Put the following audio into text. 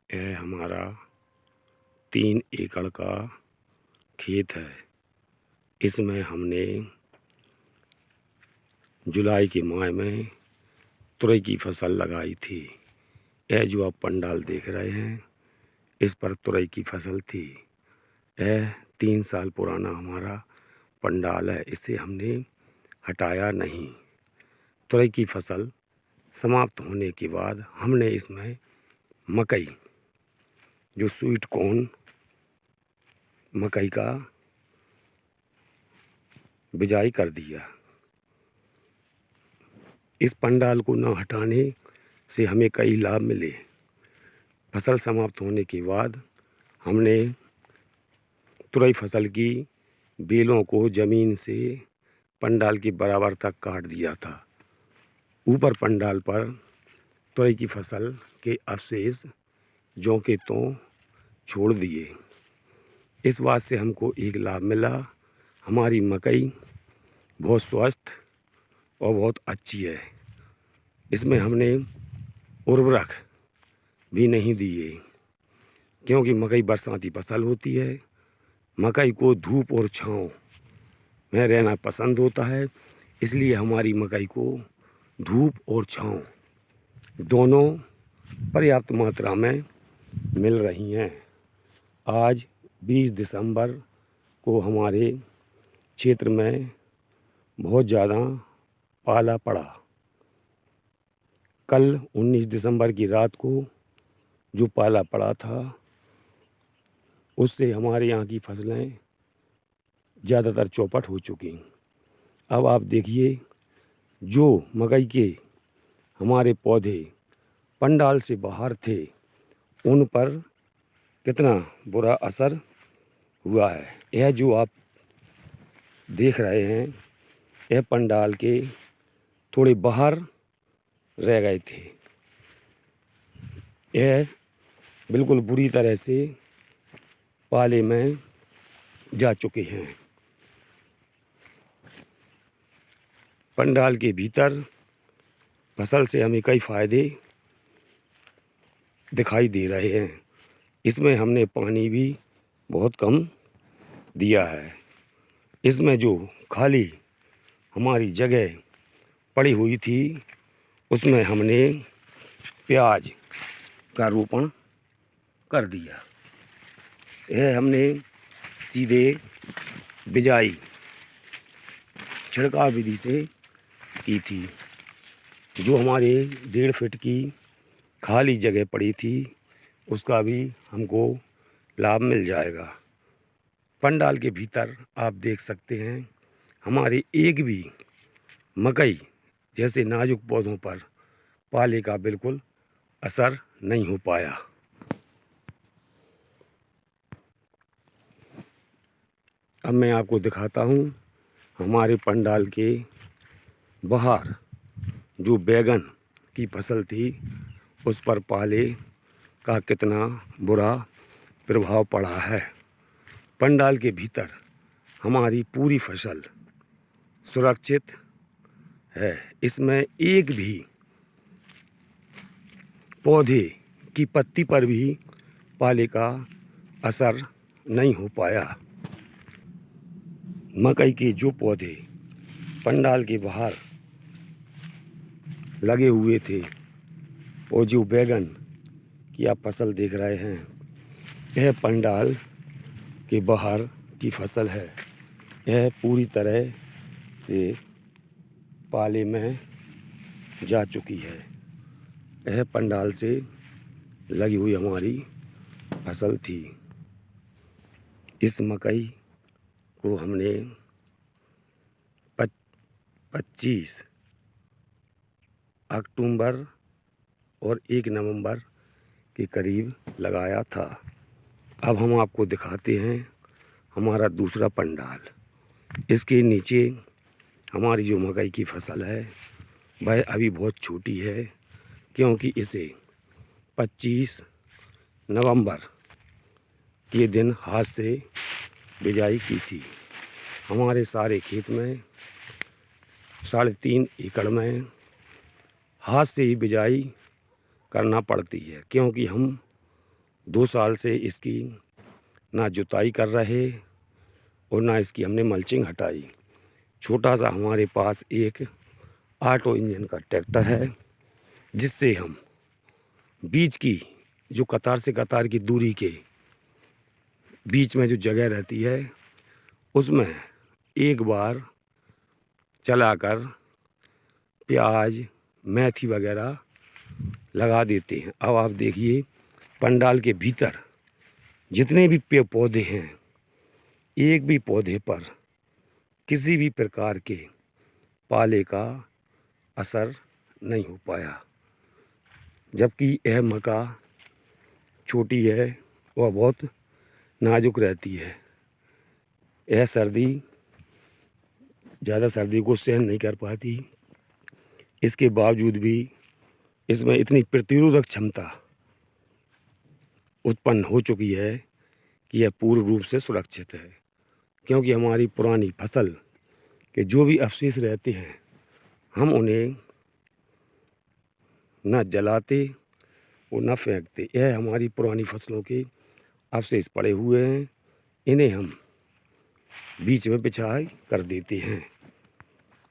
यह हमारा 3 एकड़ का खेत है। इसमें हमने जुलाई के माह में तुरई की फसल लगाई थी। यह जो आप पंडाल देख रहे हैं, इस पर तुरई की फसल थी। यह 3 साल पुराना हमारा पंडाल है, इसे हमने हटाया नहीं। तुरई की फसल समाप्त होने के बाद हमने इसमें मकई, जो स्वीट कॉर्न मकई का बिजाई कर दिया। इस पंडाल को न हटाने से हमें कई लाभ मिले। फसल समाप्त होने के बाद हमने तुरई फसल की बेलों को ज़मीन से पंडाल के बराबर तक काट दिया था। ऊपर पंडाल पर तुरई की फसल के अवशेष ज्यों के त्यों छोड़ दिए। इस बात से हमको एक लाभ मिला, हमारी मकई बहुत स्वस्थ और बहुत अच्छी है। इसमें हमने उर्वरक भी नहीं दिए, क्योंकि मकई बरसाती फसल होती है। मकई को धूप और छाँव में रहना पसंद होता है, इसलिए हमारी मकई को धूप और छाँव दोनों पर्याप्त मात्रा में मिल रही हैं। आज 20 दिसंबर को हमारे क्षेत्र में बहुत ज़्यादा पाला पड़ा। कल 19 दिसंबर की रात को जो पाला पड़ा था, उससे हमारे यहाँ की फसलें ज़्यादातर चौपट हो चुकी। अब आप देखिए, जो मकई के हमारे पौधे पंडाल से बाहर थे, उन पर कितना बुरा असर हुआ है। यह जो आप देख रहे हैं, यह पंडाल के थोड़े बाहर रह गए थे। यह बिल्कुल बुरी तरह से पाले में जा चुके हैं। पंडाल के भीतर फसल से हमें कई फायदे दिखाई दे रहे हैं। इसमें हमने पानी भी बहुत कम दिया है। इसमें जो खाली हमारी जगह पड़ी हुई थी, उसमें हमने प्याज का रोपण कर दिया। यह हमने सीधे बिजाई छिड़काव विधि से की थी। जो हमारे 1.5 फीट की खाली जगह पड़ी थी, उसका भी हमको लाभ मिल जाएगा। पंडाल के भीतर आप देख सकते हैं, हमारे एक भी मकई जैसे नाजुक पौधों पर पाले का बिल्कुल असर नहीं हो पाया। अब मैं आपको दिखाता हूँ हमारे पंडाल के बाहर जो बैगन की फसल थी, उस पर पाले का कितना बुरा प्रभाव पड़ा है। पंडाल के भीतर हमारी पूरी फसल सुरक्षित है। इसमें एक भी पौधे की पत्ती पर भी पाले का असर नहीं हो पाया। मकई के जो पौधे पंडाल के बाहर लगे हुए थे, और जो बैगन की आप फसल देख रहे हैं, यह पंडाल के बाहर की फसल है। यह पूरी तरह से पाले में जा चुकी है। यह पंडाल से लगी हुई हमारी फसल थी। इस मकई को हमने 25 अक्टूबर और 1 नवंबर के करीब लगाया था। अब हम आपको दिखाते हैं हमारा दूसरा पंडाल। इसके नीचे हमारी जो मकई की फसल है, वह अभी बहुत छोटी है, क्योंकि इसे 25 नवंबर के दिन हाथ से बिजाई की थी। हमारे सारे खेत में 3.5 एकड़ में हाथ से ही बिजाई करना पड़ती है, क्योंकि हम 2 साल से इसकी ना जुताई कर रहे और ना इसकी हमने मल्चिंग हटाई। छोटा सा हमारे पास एक ऑटो इंजन का ट्रैक्टर है, जिससे हम बीच की जो कतार से कतार की दूरी के बीच में जो जगह रहती है उसमें एक बार चलाकर प्याज मेथी वगैरह लगा देते हैं। अब आप देखिए पंडाल के भीतर जितने भी पेड़ पौधे हैं, एक भी पौधे पर किसी भी प्रकार के पाले का असर नहीं हो पाया, जबकि यह मक्का छोटी है, वह बहुत नाजुक रहती है। यह ज़्यादा सर्दी को सहन नहीं कर पाती। इसके बावजूद भी इसमें इतनी प्रतिरोधक क्षमता उत्पन्न हो चुकी है कि यह पूर्ण रूप से सुरक्षित है, क्योंकि हमारी पुरानी फसल के जो भी अवशेष रहते हैं हम उन्हें न जलाते और न फेंकते। यह हमारी पुरानी फसलों के अवशेष पड़े हुए हैं, इन्हें हम बीच में बिछा कर देते हैं।